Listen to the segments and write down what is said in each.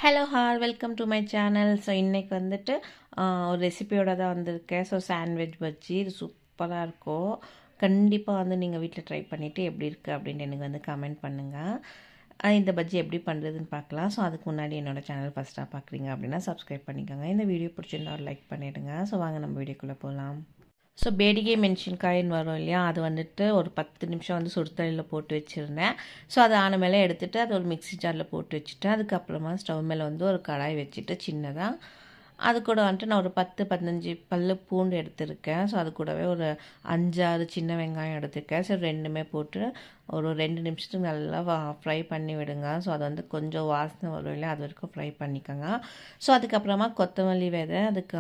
Hello hall welcome to my channel. So இன்றைக்கி வந்துட்டு ஒரு ரெசிபியோட தான் வந்திருக்கேன். ஸோ சாண்ட்விச் பஜ்ஜி இது சூப்பராக இருக்கும். கண்டிப்பாக வந்து நீங்கள் வீட்டில் ட்ரை பண்ணிவிட்டு எப்படி இருக்குது அப்படின்ட்டு எனக்கு வந்து கமெண்ட் பண்ணுங்கள். இந்த பஜ்ஜி எப்படி பண்ணுறதுன்னு பார்க்கலாம். ஸோ அதுக்கு முன்னாடி என்னோடய சேனல் ஃபஸ்ட்டாக பார்க்குறீங்க அப்படின்னா சப்ஸ்கிரைப் பண்ணிக்கோங்க. இந்த வீடியோ பிடிச்சிருந்தா ஒரு லைக் பண்ணிவிடுங்க. ஸோ வாங்க நம்ம வீடியோக்குள்ளே போகலாம். ஸோ பேடிகை மென்ஷன்காயின்னு வரும் இல்லையா, அது வந்துட்டு ஒரு 10 நிமிஷம் வந்து சுடுதண்ணியில் போட்டு வச்சுருந்தேன். ஸோ அதை ஆன மேலே எடுத்துகிட்டு அது ஒரு மிக்ஸி ஜாரில் போட்டு வச்சுட்டேன். அதுக்கப்புறமா ஸ்டவ் மேலே வந்து ஒரு கடாய் வச்சுட்டு சின்னதாக அது கூட வந்துட்டு நான் ஒரு 10-15 பல்லு பூண்டு எடுத்திருக்கேன். ஸோ அது கூடவே ஒரு 5-6 சின்ன வெங்காயம் எடுத்திருக்கேன். ஸோ ரெண்டுமே போட்டு ஒரு 2 நிமிஷத்துக்கு நல்லா ஃப்ரை பண்ணி விடுங்க. ஸோ அது வந்து கொஞ்சம் வாசனை வரும் இல்லையா, அது வரைக்கும் ஃப்ரை பண்ணிக்கோங்க. ஸோ அதுக்கப்புறமா கொத்தமல்லி விதை, அதுக்கு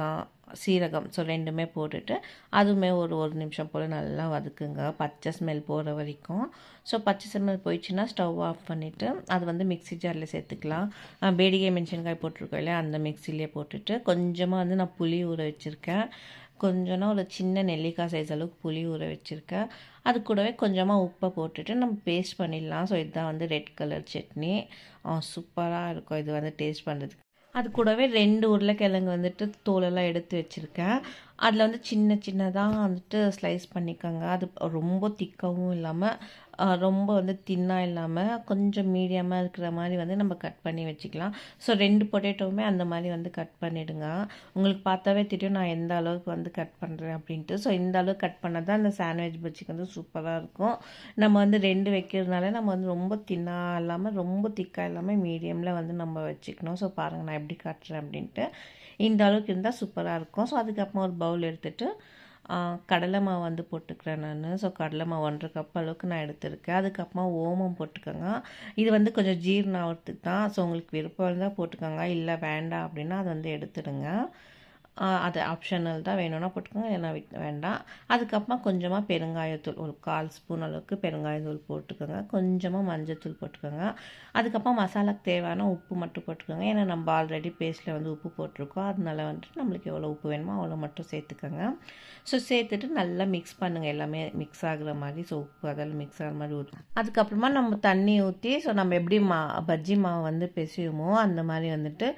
சீரகம், ஸோ ரெண்டுமே போட்டுட்டு அதுவுமே ஒரு நிமிஷம் போல் நல்லா வதக்குங்க, பச்சை ஸ்மெல் போகிற வரைக்கும். ஸோ பச்சை ஸ்மெல் போயிடுச்சுன்னா ஸ்டவ் ஆஃப் பண்ணிவிட்டு அது வந்து மிக்ஸி ஜாரில் சேர்த்துக்கலாம். பேடிகை மென்ஷன்காய் போட்டிருக்கோம் இல்லையா, அந்த மிக்ஸிலே போட்டுட்டு கொஞ்சமாக வந்து நான் புளி ஊற வச்சுருக்கேன். கொஞ்சம்னா ஒரு சின்ன நெல்லிக்காய் சைஸ் அளவுக்கு புளி ஊற வச்சுருக்கேன். அது கூடவே கொஞ்சமாக உப்பை போட்டுட்டு நம்ம பேஸ்ட் பண்ணிடலாம். ஸோ இதுதான் வந்து ரெட் கலர் சட்னி. சூப்பராக இருக்கும் இது வந்து டேஸ்ட் பண்ணுறதுக்கு. அது கூடவே 2 உருளைக்கிழங்கு வந்துட்டு தோலெல்லாம் எடுத்து வச்சுருக்கேன். அதில் வந்து சின்ன சின்னதாக வந்துட்டு ஸ்லைஸ் பண்ணிக்கோங்க. அது ரொம்ப திக்காகவும் இல்லாமல் ரொம்ப வந்து தின்னாக இல்லாமல் கொஞ்சம் மீடியமாக இருக்கிற மாதிரி வந்து நம்ம கட் பண்ணி வச்சுக்கலாம். ஸோ 2 பொட்டேட்டோவுமே அந்த மாதிரி வந்து கட் பண்ணிவிடுங்க. உங்களுக்கு பார்த்தாவே தெரியும் நான் எந்த அளவுக்கு வந்து கட் பண்ணுறேன் அப்படின்ட்டு. ஸோ இந்த அளவுக்கு கட் பண்ணால் தான் அந்த சாண்ட்விச் பஜ்ஜிக்கு வந்து சூப்பராக இருக்கும். நம்ம வந்து 2 வைக்கிறதுனால நம்ம வந்து ரொம்ப தின்னாக இல்லாமல் ரொம்ப திக்காக இல்லாமல் மீடியமில் வந்து நம்ம வச்சுக்கணும். ஸோ பாருங்கள் நான் எப்படி காட்டுறேன் அப்படின்ட்டு. இந்த அளவுக்கு இருந்தால் சூப்பராக இருக்கும். ஸோ அதுக்கப்புறமா ஒரு பவுல் எடுத்துகிட்டு கடலை மாவு வந்து போட்டுக்கிறேன் நான். ஸோ கடலை மாவு 1.5 கப் அளவுக்கு நான் எடுத்துருக்கேன். அதுக்கப்புறமா ஓமம் போட்டுக்கோங்க. இது வந்து கொஞ்சம் ஜீரணம் ஆகிறதுக்கு தான். ஸோ உங்களுக்கு விருப்பம் இருந்தால் போட்டுக்கோங்க, இல்லை வேண்டாம் அப்படின்னா அதை வந்து எடுத்துடுங்க. அது ஆப்ஷனல் தான், வேணும்னா போட்டுக்கோங்க, இல்லைனா வேண்டாம். அதுக்கப்புறமா கொஞ்சமாக பெருங்காயத்தூள், ஒரு 1/4 ஸ்பூன் அளவுக்கு பெருங்காயத்தூள் போட்டுக்கோங்க. கொஞ்சமாக மஞ்சத்தூள் போட்டுக்கோங்க. அதுக்கப்புறம் மசாலாக்கு தேவையான உப்பு மட்டும் போட்டுக்கோங்க. ஏன்னா நம்ம ஆல்ரெடி பேஸ்ட்டில் வந்து உப்பு போட்டிருக்கோம், அதனால வந்துட்டு நம்மளுக்கு எவ்வளோ உப்பு வேணுமோ அவ்வளோ மட்டும் சேர்த்துக்கோங்க. ஸோ சேர்த்துட்டு நல்லா மிக்ஸ் பண்ணுங்கள், எல்லாமே மிக்ஸ் ஆகுற மாதிரி. ஸோ உப்பு அதெல்லாம் மிக்ஸ் ஆகிற மாதிரி ஊற்றி அதுக்கப்புறமா நம்ம தண்ணி ஊற்றி, ஸோ நம்ம எப்படி பஜ்ஜி மாவு வந்து பிசையுமோ அந்த மாதிரி வந்துட்டு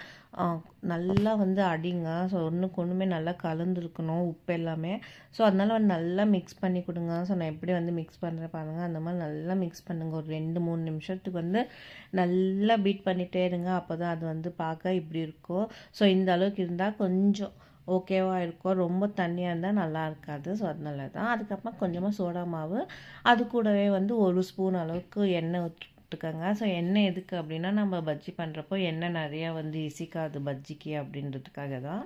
நல்லா வந்து அடிங்க. ஸோ ஒன்றுமே நல்லா கலந்துருக்கணும் உப்பு எல்லாமே. ஸோ அதனால் வந்து நல்லா மிக்ஸ் பண்ணி கொடுங்க. ஸோ நான் எப்படி வந்து மிக்ஸ் பண்ணுறேன் பாருங்கள், அந்த மாதிரி நல்லா மிக்ஸ் பண்ணுங்கள். ஒரு 2-3 நிமிஷத்துக்கு வந்து நல்லா பீட் பண்ணிகிட்டே இருங்க. அப்போ தான் அது வந்து பார்க்க இப்படி இருக்கும். ஸோ இந்த அளவுக்கு இருந்தால் கொஞ்சம் ஓகேவாக இருக்கும். ரொம்ப தண்ணியாக இருந்தால் நல்லா இருக்காது. ஸோ அதனால தான். அதுக்கப்புறமா கொஞ்சமாக சோடா மாவு, அது கூடவே வந்து 1 ஸ்பூன் அளவுக்கு எண்ணெய் ஊற்றிட்டுக்கோங்க. ஸோ எண்ணெய் எதுக்கு அப்படின்னா, நம்ம பஜ்ஜி பண்ணுறப்போ எண்ணெய் நிறையா வந்து இசிக்காது பஜ்ஜிக்கு அப்படின்றதுக்காக தான்.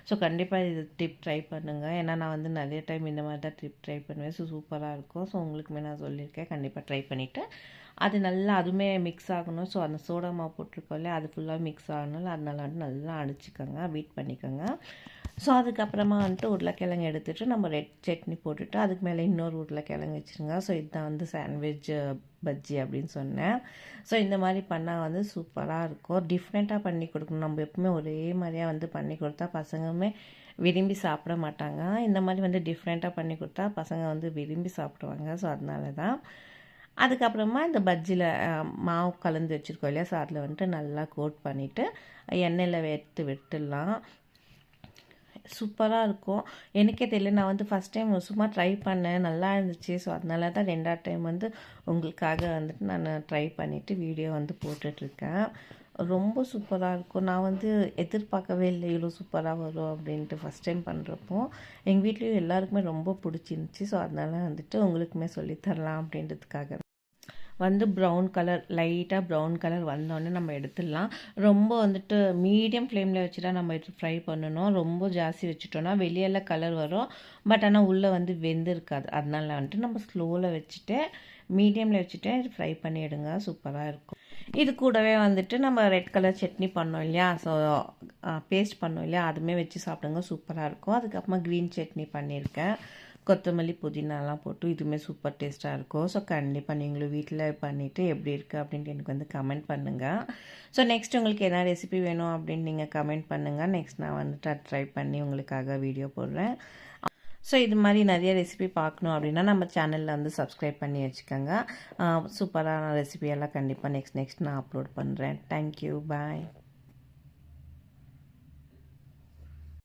ஸோ கண்டிப்பாக இது டிப் ட்ரை பண்ணுங்கள். ஏன்னா நான் வந்து நிறைய டைம் இந்த மாதிரி தான் டிப் ட்ரை பண்ணுவேன். ஸோ சூப்பராக இருக்கும். ஸோ உங்களுக்குமே நான் சொல்லியிருக்கேன், கண்டிப்பாக ட்ரை பண்ணிவிட்டு அது நல்லா அதுவுமே மிக்ஸ் ஆகணும். ஸோ அந்த சோடா மாவு போட்டிருக்கோம் இல்லையா, அது ஃபுல்லாக மிக்ஸ் ஆகணும். அதனால வந்து நல்லா அடிச்சுக்கோங்க, பீட் பண்ணிக்கோங்க. ஸோ அதுக்கப்புறமா வந்துட்டு உருளைக்கிழங்கு எடுத்துகிட்டு நம்ம ரெட் சட்னி போட்டுட்டு அதுக்கு மேலே இன்னொரு உருளைக்கிழங்கு வச்சுருங்க. ஸோ இதுதான் வந்து சாண்ட்விச் பஜ்ஜி அப்படின்னு சொன்னேன். ஸோ இந்த மாதிரி பண்ணால் வந்து சூப்பராக இருக்கும். டிஃப்ரெண்ட்டாக பண்ணி கொடுக்கணும். நம்ம எப்பவுமே ஒரே மாதிரியாக வந்து பண்ணி கொடுத்தா பசங்களுமே விரும்பி சாப்பிட மாட்டாங்க. இந்த மாதிரி வந்து டிஃப்ரெண்ட்டாக பண்ணி கொடுத்தா பசங்க வந்து விரும்பி சாப்பிடுவாங்க. ஸோ அதனால தான். அதுக்கப்புறமா இந்த பஜ்ஜியில் மாவு கலந்து வச்சுருக்கோம் இல்லையா, ஸோ அதில் வந்துட்டு நல்லா கோட் பண்ணிவிட்டு எண்ணெயில் விட்டுடலாம். சூப்பராக இருக்கும். எனக்கே தெரியல, நான் வந்து ஃபஸ்ட் டைம் சும்மா ட்ரை பண்ணேன், நல்லா இருந்துச்சு. ஸோ அதனால தான் 2ஆவது டைம் வந்து உங்களுக்காக வந்துட்டு நான் ட்ரை பண்ணிவிட்டு வீடியோ வந்து போட்டுட்ருக்கேன். ரொம்ப சூப்பராக இருக்கும். நான் வந்து எதிர்பார்க்கவே இல்லை இவ்வளோ சூப்பராக வரும் அப்படின்ட்டு. ஃபஸ்ட் டைம் பண்ணுறப்போ எங்கள் வீட்லேயும் எல்லாருக்குமே ரொம்ப பிடிச்சிருந்துச்சி. ஸோ அதனால வந்துட்டு உங்களுக்குமே சொல்லித்தரலாம் அப்படின்றதுக்காக வந்து ப்ரௌன் கலர், லைட்டாக ப்ரௌன் கலர் வந்தோடனே நம்ம எடுத்துடலாம். ரொம்ப வந்துட்டு மீடியம் ஃப்ளேமில் வச்சு தான் நம்ம ஃப்ரை பண்ணணும். ரொம்ப ஜாஸ்தி வச்சுட்டோன்னா வெளியெல்லாம் கலர் வரும், பட் ஆனால் உள்ளே வந்து வெந்திருக்காது. அதனால வந்துட்டு நம்ம ஸ்லோவில் வச்சுட்டு மீடியமில் வச்சுட்டு ஃப்ரை பண்ணி எடுங்க, சூப்பராக இருக்கும். இது கூடவே வந்துட்டு நம்ம ரெட் கலர் சட்னி பண்ணோம் இல்லையா, ஸோ பேஸ்ட் பண்ணோம் இல்லையா, அதுவுமே வச்சு சாப்பிடுங்க, சூப்பராக இருக்கும். அதுக்கப்புறமா க்ரீன் சட்னி பண்ணியிருக்கேன், கொத்தமல்லி புதினாலாம் போட்டு, இதுவுமே சூப்பர் டேஸ்ட்டாக இருக்கும். ஸோ கண்டிப்பாக நீங்களும் வீட்டில் பண்ணிவிட்டு எப்படி இருக்குது அப்படின்ட்டு எனக்கு வந்து கமெண்ட் பண்ணுங்கள். ஸோ நெக்ஸ்ட் உங்களுக்கு என்ன ரெசிபி வேணும் அப்படின்னு நீங்கள் கமெண்ட் பண்ணுங்கள். நெக்ஸ்ட் நான் வந்துட்டு ட்ரை பண்ணி உங்களுக்காக வீடியோ போடுறேன். ஸோ இது மாதிரி நிறைய ரெசிபி பார்க்கணும் அப்படின்னா நம்ம சேனலில் வந்து சப்ஸ்கிரைப் பண்ணி வச்சுக்கோங்க. சூப்பரான ரெசிபியெல்லாம் கண்டிப்பாக நெக்ஸ்ட் நான் அப்லோட் பண்ணுறேன். தேங்க்யூ, பாய்.